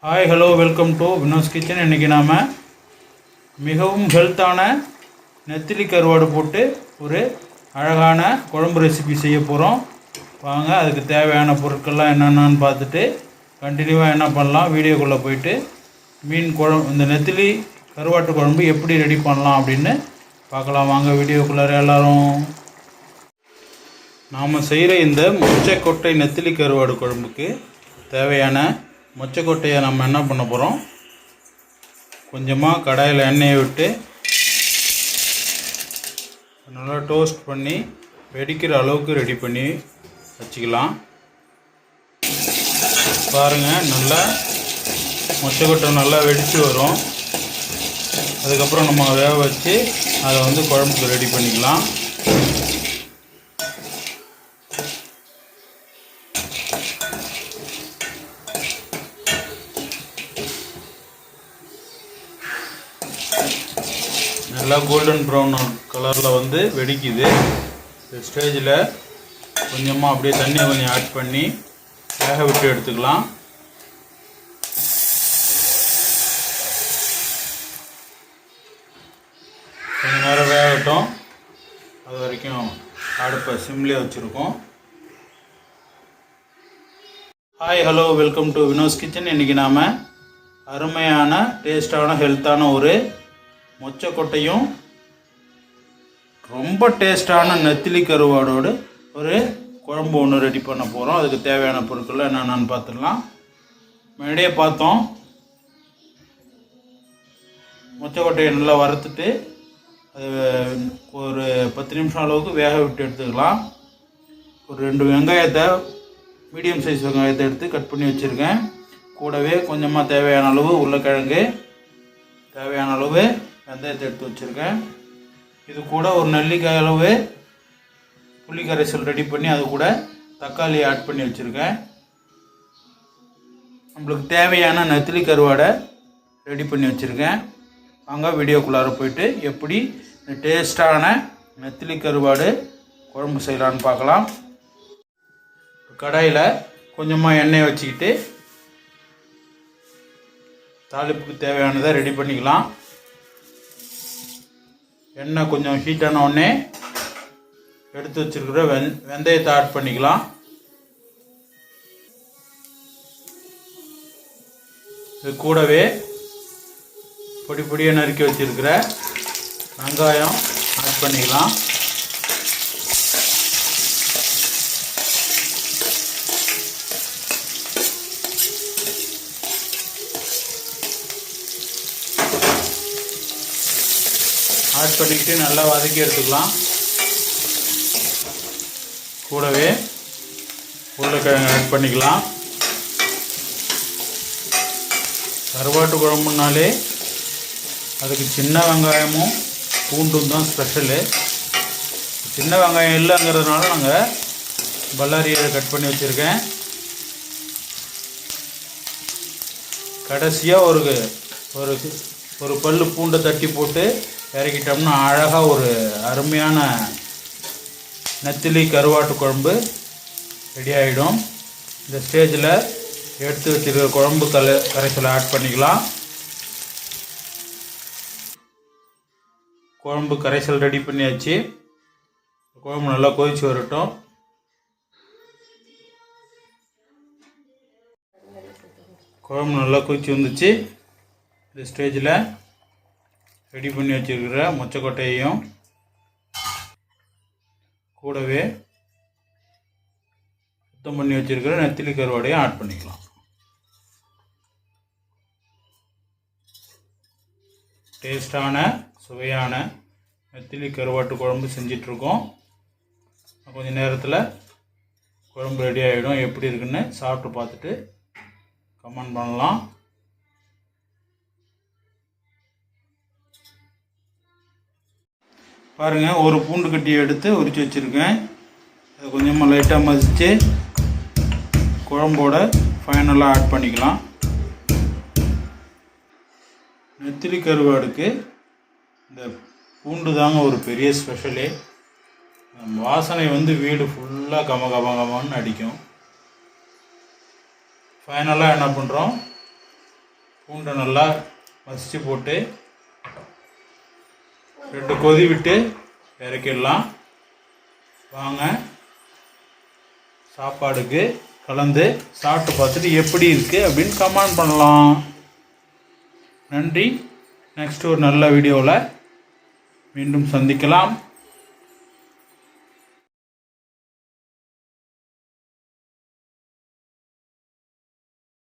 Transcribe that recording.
Hi hello welcome to Vino's kitchen. இன்றைக்கி நாம் மிகவும் ஹெல்த்தான நெத்திலி கருவாடு போட்டு ஒரு அழகான குழம்பு ரெசிபி செய்ய போகிறோம். வாங்க, அதுக்கு தேவையான பொருட்கள்லாம் என்னென்னு பார்த்துட்டு கண்டினியூவாக என்ன பண்ணலாம், வீடியோக்குள்ளே போயிட்டு இந்த நெத்திலி கருவாட்டு குழம்பு எப்படி ரெடி பண்ணலாம் அப்படின்னு பார்க்கலாம். வாங்க வீடியோக்குள்ளார எல்லோரும். நாம் செய்கிற இந்த மொச்சக்கொட்டை நெத்திலி கருவாடு குழம்புக்கு தேவையான மொச்சக்கொட்டையை நம்ம என்ன பண்ண போகிறோம், கொஞ்சமாக கடாயில் எண்ணெயை விட்டு நல்லா டோஸ்ட் பண்ணி வெடிக்கிற அளவுக்கு ரெடி பண்ணி வச்சுக்கலாம். பாருங்கள், நல்லா மொச்சக்கொட்டை நல்லா வெடித்து வரும். அதுக்கப்புறம் நம்ம வேக வச்சு அதை குழம்புக்கு ரெடி பண்ணிக்கலாம். நல்லா கோல்டன் ப்ரௌன் கலரில் வெடிக்குது. இந்த ஸ்டேஜில் கொஞ்சமாக அப்படியே தண்ணியை கொஞ்சம் ஆட் பண்ணி வேக விட்டு எடுத்துக்கலாம். கொஞ்சம் நேரம் வேகட்டும். அது வரைக்கும் அடுப்பை சிம்லேயே வச்சுருக்கோம். Hi hello welcome to Vino's kitchen. இன்றைக்கி நாம் அருமையான டேஸ்டான ஹெல்த்தான ஒரு மொச்சக்கொட்டையும் ரொம்ப டேஸ்டான நெத்திலி கருவாடோடு ஒரு குழம்பு ஒன்று ரெடி பண்ண போகிறோம். அதுக்கு தேவையான பொருட்கள் என்னென்னு பார்த்துடலாம். முன்னாடியே பார்த்தோம், மொச்சக்கொட்டையை நல்லா வறுத்துட்டு அது ஒரு 10 நிமிஷம் அளவுக்கு வேக விட்டு எடுத்துக்கலாம். ஒரு 2 வெங்காயத்தை, மீடியம் சைஸ் வெங்காயத்தை எடுத்து கட் பண்ணி வச்சுருக்கேன். கூடவே கொஞ்சமாக தேவையான அளவு உருளைக்கிழங்கு, தேவையான அளவு வெந்தயத்தை எடுத்து வச்சுருக்கேன். இது கூட ஒரு நெல்லிக்காய் அளவு புளி கரைசல் ரெடி பண்ணி அது கூட தக்காளி ஆட் பண்ணி வச்சுருக்கேன். நம்மளுக்கு தேவையான நெத்திலி கருவாடை ரெடி பண்ணி வச்சுருக்கேன். வாங்க வீடியோக்குள்ளார போயிட்டு எப்படி டேஸ்டான நெத்திலி கருவாடு குழம்பு செய்யலான்னு பார்க்கலாம். கடாயில் கொஞ்சமாக எண்ணெய் வச்சுக்கிட்டு தாளிப்புக்கு தேவையானதை ரெடி பண்ணிக்கலாம். எண்ணெய் கொஞ்சம் ஹீட்டான உடனே எடுத்து வச்சுருக்கிற வெந்தயத்தை ஆட் பண்ணிக்கலாம். இது கூடவே பொடி பொடியாக நறுக்கி வச்சுருக்கிற வெங்காயம் ஆட் பண்ணிக்கலாம். ஆட் பண்ணிக்கிட்டு நல்லா வதக்கி எடுத்துக்கலாம். கூடவே உருளைக்கிழங்கு ஆட் பண்ணிக்கலாம். கருவாட்டு குழம்புனாலே அதுக்கு சின்ன வெங்காயமும் பூண்டும் தான் ஸ்பெஷலு. சின்ன வெங்காயம் இல்லைங்கிறதுனால நாங்கள் பல்லாரியை கட் பண்ணி வச்சுருக்கேன். கடைசியாக ஒரு பல்லு பூண்டை தட்டி போட்டு இறக்கிட்டோம்னா அழகாக ஒரு அருமையான நெத்திலி கருவாட்டு குழம்பு ரெடி ஆகிடும். இந்த ஸ்டேஜில் எடுத்து வச்சுருக்க குழம்பு கரைசலை ஆட் பண்ணிக்கலாம். குழம்பு கரைசல் ரெடி பண்ணியாச்சு. குழம்பு நல்லா கொதிச்சு வரட்டும். குழம்பு நல்லா கொதிச்சு வந்துச்சு. இந்த ஸ்டேஜில் ரெடி பண்ணி வச்சுருக்கிற மொச்சக்கொட்டையையும் கூடவே சுத்தம் பண்ணி வச்சுருக்கிற நெத்திலி கருவாடையும் ஆட் பண்ணிக்கலாம். டேஸ்டான சுவையான நெத்திலி கருவாட்டு குழம்பு செஞ்சிட்ருக்கோம். கொஞ்சம் நேரத்தில் குழம்பு ரெடி ஆகிடும். எப்படி இருக்குன்னு சாப்பிட்டு பார்த்துட்டு கமெண்ட் பண்ணலாம். பாருங்கள், ஒரு பூண்டு கட்டியை எடுத்து உரித்து வச்சுருக்கேன். அதை கொஞ்சமாக லைட்டாக மசித்து குழம்போட ஃபைனலாக ஆட் பண்ணிக்கலாம். நெத்திலி கருவாடுக்கு இந்த பூண்டு தாங்க ஒரு பெரிய ஸ்பெஷலே. வாசனை வீடு ஃபுல்லாக கமன்னு அடிக்கும். ஃபைனலாக என்ன பண்ணுறோம், பூண்டை நல்லா மசிச்சு போட்டு 2 கொதி விட்டு இறக்கிடலாம். வாங்க சாப்பாடுக்கு கலந்து சாப்பிட்டு பார்த்துட்டு எப்படி இருக்குது அப்படின்னு கமெண்ட் பண்ணலாம். நன்றி. நெக்ஸ்ட் ஒரு நல்ல வீடியோவில் மீண்டும் சந்திக்கலாம்.